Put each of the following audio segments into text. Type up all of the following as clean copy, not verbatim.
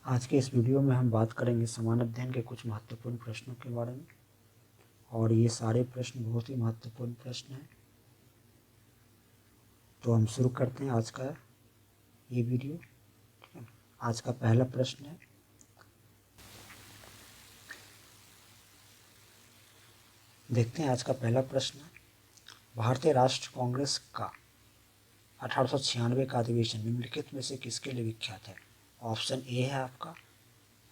आज के इस वीडियो में हम बात करेंगे समान अध्ययन के कुछ महत्वपूर्ण प्रश्नों के बारे में। और ये सारे प्रश्न बहुत ही महत्वपूर्ण प्रश्न हैं। तो हम शुरू करते हैं आज का ये वीडियो। ठीक है, आज का पहला प्रश्न है, देखते हैं आज का पहला प्रश्न है, भारतीय राष्ट्र कांग्रेस का 1896 का अधिवेशन निम्नलिखित में से किसके लिए विख्यात है? ऑप्शन ए है आपका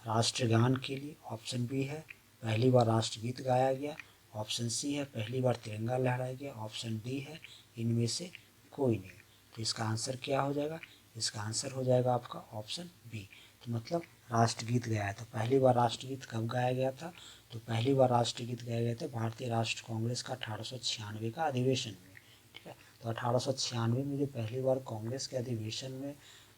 राष्ट्रगान के लिए, ऑप्शन बी है पहली बार राष्ट्रगीत गाया गया, ऑप्शन सी है पहली बार तिरंगा लहराया गया, ऑप्शन डी है इनमें से कोई नहीं। तो इसका आंसर क्या हो जाएगा? इसका आंसर हो जाएगा आपका ऑप्शन बी। तो मतलब राष्ट्रगीत गाया था। पहली बार राष्ट्रगीत कब गाया गया था? तो पहली बार राष्ट्रगीत गाया गया था भारतीय राष्ट्र कांग्रेस का 1896 का अधिवेशन में। ठीक है, तो 1896 में जो पहली बार कांग्रेस के अधिवेशन में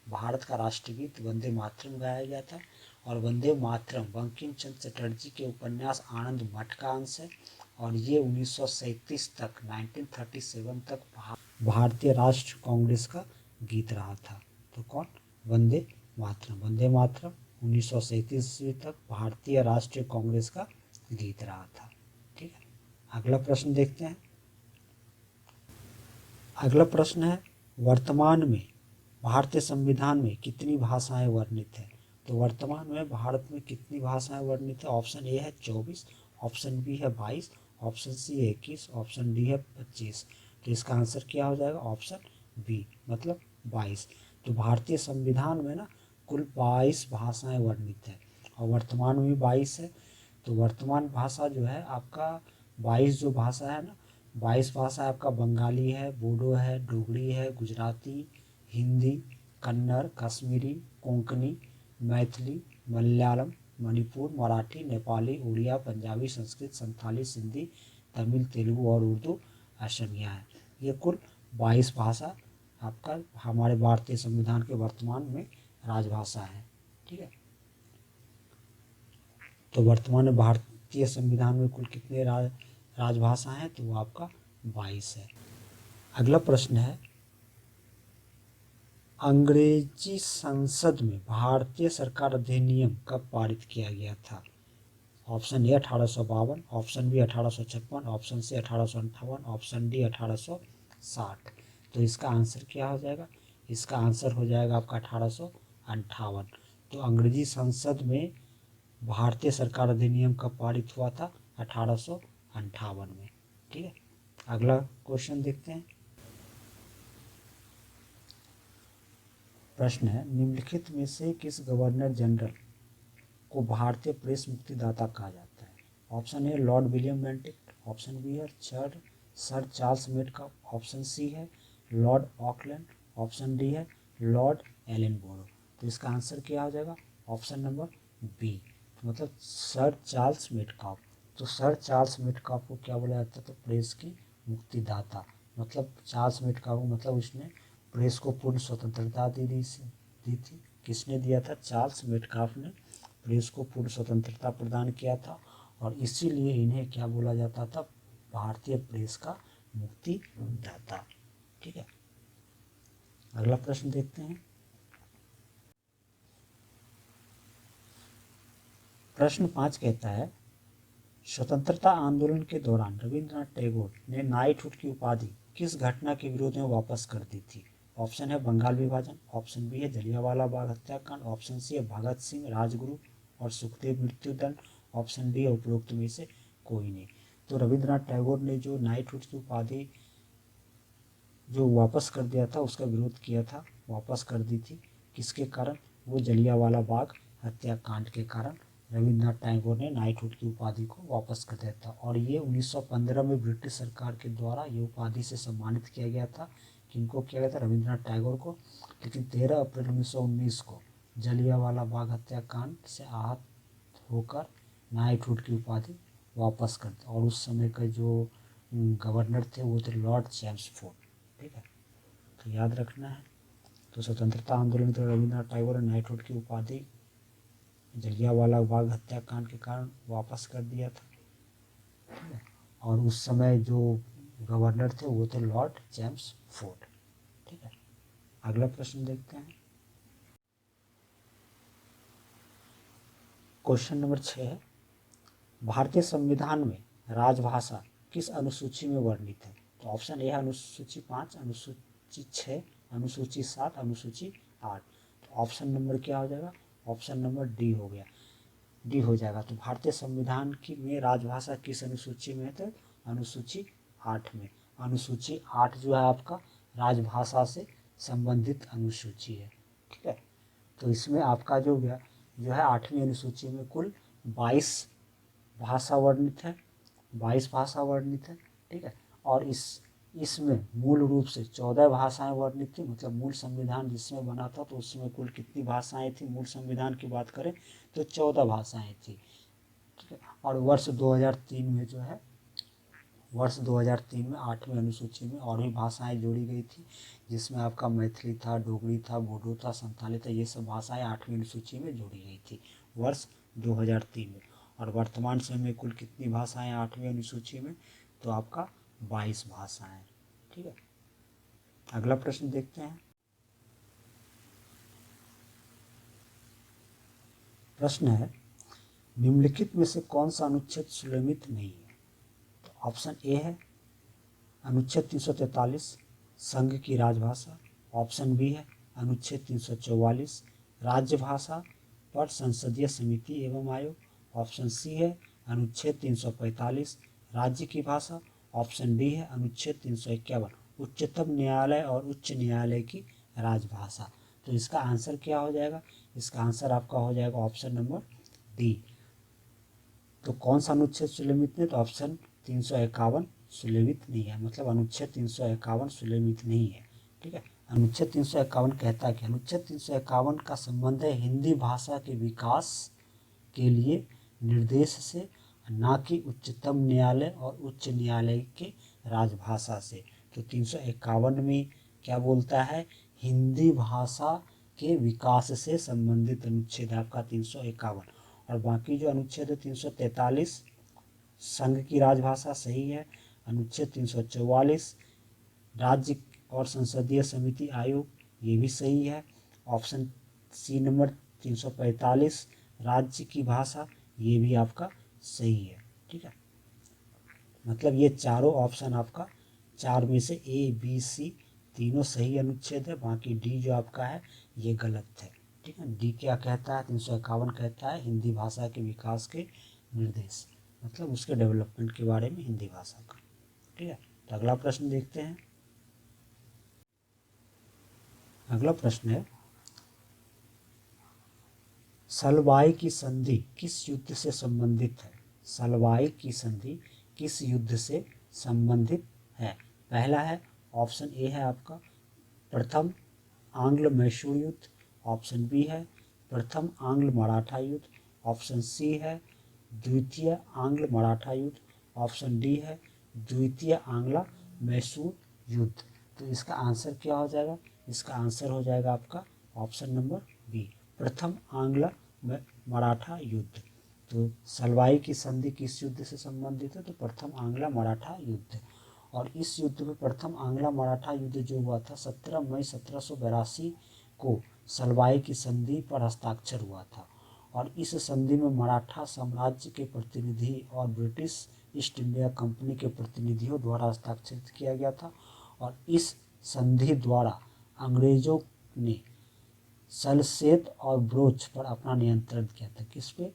भारत का राष्ट्रगीत वंदे मातरम गाया गया था। और वंदे मातरम बंकिम चंद्र चटर्जी के उपन्यास आनंद मठ का अंश है। और ये 1937 तक 1937 तक भारतीय राष्ट्र कांग्रेस का गीत रहा था। तो कौन? वंदे मातरम। वंदे मातरम 1937 तक भारतीय राष्ट्रीय कांग्रेस का गीत रहा था। ठीक है, अगला प्रश्न देखते हैं। अगला प्रश्न है, वर्तमान में भारतीय संविधान में कितनी भाषाएं वर्णित है? तो वर्तमान में भारत में कितनी भाषाएं वर्णित है? ऑप्शन ए है 24, ऑप्शन बी है 22, ऑप्शन सी है 21, ऑप्शन डी है 25। तो इसका आंसर क्या हो जाएगा? ऑप्शन बी, मतलब 22। तो भारतीय संविधान में ना कुल 22 भाषाएं वर्णित है और वर्तमान में भी 22 है। तो वर्तमान भाषा जो है आपका 22 जो भाषा है ना, 22 भाषा आपका बंगाली है, बोडो है, डोगरी है, गुजराती, हिंदी, कन्नड़, कश्मीरी, कोंकणी, मैथिली, मलयालम, मणिपुर, मराठी, नेपाली, उड़िया, पंजाबी, संस्कृत, संथाली, सिंधी, तमिल, तेलुगु और उर्दू असमिया है। ये कुल 22 भाषा आपका हमारे भारतीय संविधान के वर्तमान में राजभाषा है। ठीक है, तो वर्तमान में भारतीय संविधान में कुल कितने राजभाषा हैं? तो वो आपका 22 है। अगला प्रश्न है, अंग्रेजी संसद में भारतीय सरकार अधिनियम कब पारित किया गया था? Option A 1852, option B 1856, option C 1858, option D 1860। तो इसका आंसर क्या हो जाएगा? इसका आंसर हो जाएगा आपका 1858। तो अंग्रेजी संसद में भारतीय सरकार अधिनियम कब पारित हुआ था? 1858 में। ठीक है, अगला क्वेश्चन देखते हैं। प्रश्न है, निम्नलिखित में से किस गवर्नर जनरल को भारतीय प्रेस मुक्तिदाता कहा जाता है? Option A lord William Bentinck, option B है sir Charles Metcalfe, option C है लॉर्ड ऑकलैंड, ऑप्शन डी है लॉर्ड एलन बोरो। तो इसका आंसर क्या हो जाएगा? ऑप्शन नंबर बी, मतलब सर चार्ल्स मेटकाफ। तो सर चार्ल्स मेटकाफ को क्या बोला जाता है? तो प्रेस की मुक्तिदाता। मतलब चार्ल्स मेटकाफ मतलब उसने प्रेस को पूर्ण स्वतंत्रता दी थी। किसने दिया था? चार्ल्स मेटकाफ ने प्रेस को पूर्ण स्वतंत्रता प्रदान किया था और इसीलिए इन्हें क्या बोला जाता था? भारतीय प्रेस का मुक्तिदाता। ठीक है, अगला प्रश्न देखते हैं। प्रश्न 5 कहता है, स्वतंत्रता आंदोलन के दौरान रविंद्रनाथ टैगोर ने नाइटहुड की उपाधि किस घटना के विरोध में वापस कर दी थी? ऑप्शन है बंगाल विभाजन, ऑप्शन बी है जलियांवाला बाग हत्याकांड, ऑप्शन सी है भगत सिंह राजगुरु और सुखदेव मृत्युदंड, ऑप्शन डी है उपरोक्त में से कोई नहीं। तो रविंद्रनाथ टैगोर ने जो नाइटहुड की उपाधि जो वापस कर दिया था उसका विरोध किया था, वापस कर दी थी। किसके कारण? वो जलियांवाला बाग हत्याकांड के कारण रविंद्रनाथ टैगोर ने नाइटहुड की उपाधि को वापस कर दिया था। और ये 1915 में ब्रिटिश सरकार के द्वारा ये उपाधि से सम्मानित किया गया था। किनको किया गया था? रविंद्रनाथ टैगोर को। लेकिन 13 अप्रैल 1919 को जलियांवाला बाग हत्याकांड से आहत होकर नाइटहुड की उपाधि वापस कर दी। और उस समय का जो गवर्नर थे वो थे लॉर्ड चैम्सफोर्ड। ठीक है, तो याद रखना है। तो स्वतंत्रता आंदोलन के रविंद्रनाथ टैगोर ने नाइटहुड की उपाधि जलियांवाला बाग हत्याकांड के कारण वापस कर दिया था। ठीक है, और उस समय जो गवर्नर थे वो थे लॉर्ड जेम्स फोर्ड। ठीक है, अगला प्रश्न देखते हैं। क्वेश्चन नंबर 6 है, भारतीय संविधान में राजभाषा किस अनुसूची में वर्णित है? तो ऑप्शन ए है अनुसूची 5, अनुसूची 6, अनुसूची 7, अनुसूची 8। तो ऑप्शन नंबर क्या हो जाएगा? ऑप्शन नंबर डी हो गया, डी हो जाएगा। तो भारतीय संविधान की में राजभाषा किस अनुसूची में है? तो अनुसूची 8 में। अनुसूची 8 जो है आपका राजभाषा से संबंधित अनुसूची है, ठीक है। तो इसमें आपका जो है 8वीं अनुसूची में कुल 22 भाषा वर्णित है, 22 भाषा वर्णित है, ठीक है। और इसमें मूल रूप से 14 भाषाएं वर्णित थी, मतलब मूल संविधान जिसमें बना था तो उसमें कुल कितनी भाषाएं थी? मूल संविधान की बात करें तो 14 भाषाएं थी, ठीक है। और वर्ष 2003 में जो है, वर्ष 2003 में 8वीं अनुसूची में और भी भाषाएं जोड़ी गई थी, जिसमें आपका मैथिली था, डोगरी था, बोडो था, संथाली था, ये सब भाषाएं 8वीं अनुसूची में जोड़ी गई थी वर्ष 2003 में। और वर्तमान समय में कुल कितनी भाषाएं 8वीं अनुसूची में? तो आपका 22 भाषाएं, ठीक है। अगला प्रश्न देखते हैं। प्रश्न है, निम्नलिखित में से कौन सा अनुच्छेद सुललित नहीं है? तो ऑप्शन ए है अनुच्छेद 343 संघ की राजभाषा। ऑप्शन बी है अनुच्छेद 344 राज्य भाषा पर संसदीय समिति एवं आयोग। ऑप्शन सी है अनुच्छेद 345 राज्य की भाषा। ऑप्शन डी है अनुच्छेद 351 उच्चतम न्यायालय और उच्च न्यायालय की राजभाषा। तो इसका आंसर क्या हो जाएगा? इसका आंसर आपका हो जाएगा ऑप्शन नंबर डी। तो कौन सा अनुच्छेद सुललित नहीं? तो ऑप्शन 351 सुललित नहीं है, मतलब अनुच्छेद 351 सुललित नहीं है, ठीक है। अनुच्छेद 351 कहता है कि अनुच्छेद 351 का संबंध है हिंदी भाषा के विकास के लिए निर्देश से, ना कि उच्चतम न्यायालय और उच्च न्यायालय के राजभाषा से। तो 351 में क्या बोलता है? हिंदी भाषा के विकास से संबंधित अनुच्छेद आपका 351। और बाकी जो अनुच्छेद है 343 संघ की राजभाषा सही है, अनुच्छेद 344 राज्य और संसदीय समिति आयोग ये भी सही है, ऑप्शन सी नंबर 345 राज्य की भाषा ये भी आपका सही है, ठीक है। मतलब ये चारों ऑप्शन आपका 4 में से ए बी सी तीनों सही अनुच्छेद है, बाकी डी जो आपका है ये गलत है, ठीक है। डी क्या कहता है? 351 कहता है हिंदी भाषा के विकास के निर्देश, मतलब उसके डेवलपमेंट के बारे में हिंदी भाषा का, ठीक है। तो अगला प्रश्न देखते हैं। अगला प्रश्न है, सलवाई की संधि किस युद्ध से संबंधित है? सलवाई की संधि किस युद्ध से संबंधित है? पहला है ऑप्शन ए है आपका प्रथम आंग्ल मैसूर युद्ध। ऑप्शन बी है प्रथम आंग्ल मराठा युद्ध। ऑप्शन सी है द्वितीय आंग्ल मराठा युद्ध। ऑप्शन डी है द्वितीय आंग्ल मैसूर युद्ध। तो इसका आंसर क्या हो जाएगा? इसका आंसर हो जाएगा आपका ऑप्शन नंबर बी प्रथम आंग्ल मराठा युद्ध। तो सलवाई की संधि किस युद्ध से संबंधित है? तो प्रथम आंग्ल मराठा युद्ध। और इस युद्ध में प्रथम आंग्ल मराठा युद्ध जो हुआ था 17 मई 1782 को सलवाई की संधि पर हस्ताक्षर हुआ था। और इस संधि में मराठा साम्राज्य के प्रतिनिधि और ब्रिटिश ईस्ट इंडिया कंपनी के प्रतिनिधियों द्वारा हस्ताक्षरित किया गया था। और इस संधि द्वारा अंग्रेजों ने सलसेत और ब्रोच पर अपना नियंत्रण किया था। किस पे?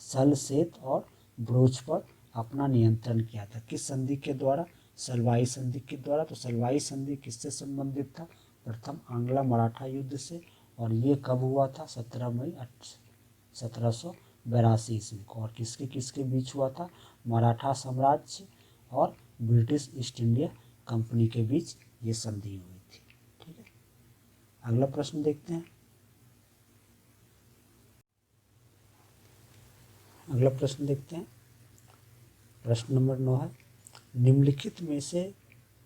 सलसेत और ब्रोच पर अपना नियंत्रण किया था। किस संधि के द्वारा? सलवाई संधि के द्वारा। तो सलवाई संधि किससे संबंधित था? प्रथम आंग्ल मराठा युद्ध से। और ये कब हुआ था? 17 मई 1782 ईस्वी को। और किसके किसके बीच हुआ था? मराठा साम्राज्य और ब्रिटिश ईस्ट इंडिया कंपनी के बीच ये संधि हुई थी, ठीक है। अगला प्रश्न देखते हैं। अगला प्रश्न देखते हैं। प्रश्न नंबर 9 है, निम्नलिखित में से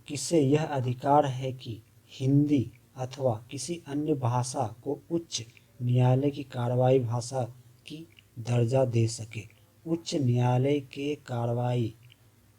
किसे यह अधिकार है कि हिंदी अथवा किसी अन्य भाषा को उच्च न्यायालय की कार्रवाई भाषा की दर्जा दे सके? उच्च न्यायालय के कार्रवाई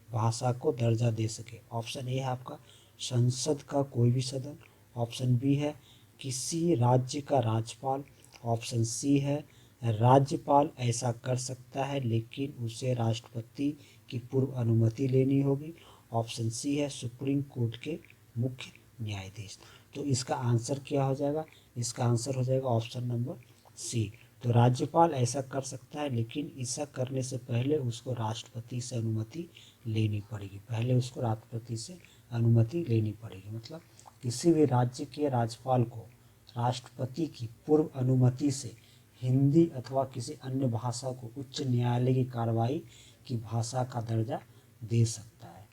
भाषा को दर्जा दे सके। ऑप्शन ए है आपका संसद का कोई भी सदन। ऑप्शन बी है किसी राज्य का राज्यपाल। ऑप्शन सी है राज्यपाल ऐसा कर सकता है लेकिन उसे राष्ट्रपति की पूर्व अनुमति लेनी होगी। ऑप्शन सी है सुप्रीम कोर्ट के मुख्य न्यायाधीश। तो इसका आंसर क्या हो जाएगा? इसका आंसर हो जाएगा ऑप्शन नंबर सी। तो राज्यपाल ऐसा कर सकता है लेकिन ऐसा करने से पहले उसको राष्ट्रपति से अनुमति लेनी पड़ेगी। पहले उसको राष्ट्रपति से अनुमति लेनी पड़ेगी। मतलब किसी भी राज्य के राज्यपाल को राष्ट्रपति की पूर्व अनुमति से हिंदी अथवा किसी अन्य भाषा को उच्च न्यायालय की कार्रवाई की भाषा का दर्जा दे सकता है।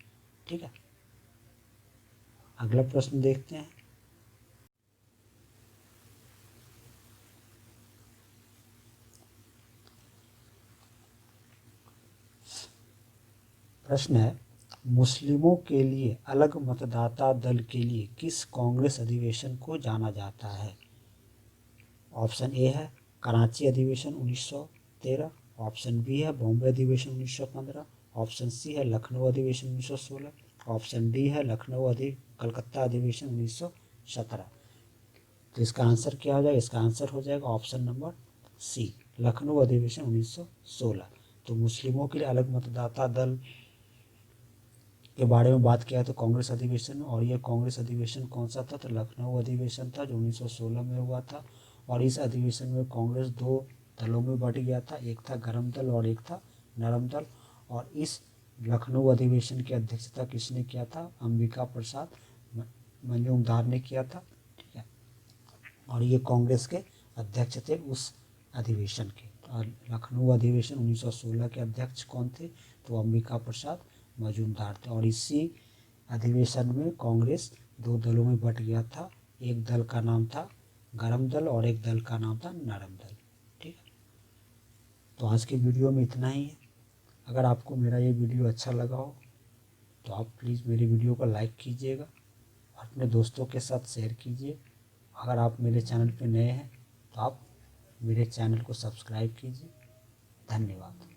ठीक है, अगला प्रश्न देखते हैं। प्रश्न है, मुस्लिमों के लिए अलग मतदाता दल के लिए किस कांग्रेस अधिवेशन को जाना जाता है? ऑप्शन ए है कराची अधिवेशन 1913, ऑप्शन बी है बॉम्बे अधिवेशन 1915, ऑप्शन सी है लखनऊ अधिवेशन 1916, ऑप्शन डी है कलकत्ता अधिवेशन 1917। तो इसका आंसर क्या हो जाएगा? इसका आंसर हो जाएगा ऑप्शन नंबर सी, लखनऊ अधिवेशन 1916। तो मुस्लिमों के लिए अलग मतदाता दल के बारे में बात किया तो कांग्रेस अधिवेशन, और यह कांग्रेस अधिवेशन कौन सा था? तो लखनऊ अधिवेशन था जो 1916 में हुआ था। और इस अधिवेशन में कांग्रेस दो दलों में बट गया था, एक था गरम दल और एक था नरम दल। और इस लखनऊ अधिवेशन की अध्यक्षता किसने किया था? अंबिका प्रसाद मजूमदार ने किया था। ठीक है, और ये कांग्रेस के अध्यक्ष थे उस अधिवेशन के। और लखनऊ अधिवेशन 1916 के अध्यक्ष कौन थे? तो अंबिका प्रसाद मजूमदार थे। और इसी अधिवेशन में कांग्रेस दो दलों में बट गया था, एक दल का नाम था गरम दल और एक दल का नाम था नरम दल। ठीक है, तो आज के वीडियो में इतना ही है। अगर आपको मेरा ये वीडियो अच्छा लगा हो तो आप प्लीज़ मेरी वीडियो को लाइक कीजिएगा और अपने दोस्तों के साथ शेयर कीजिए। अगर आप मेरे चैनल पर नए हैं तो आप मेरे चैनल को सब्सक्राइब कीजिए। धन्यवाद।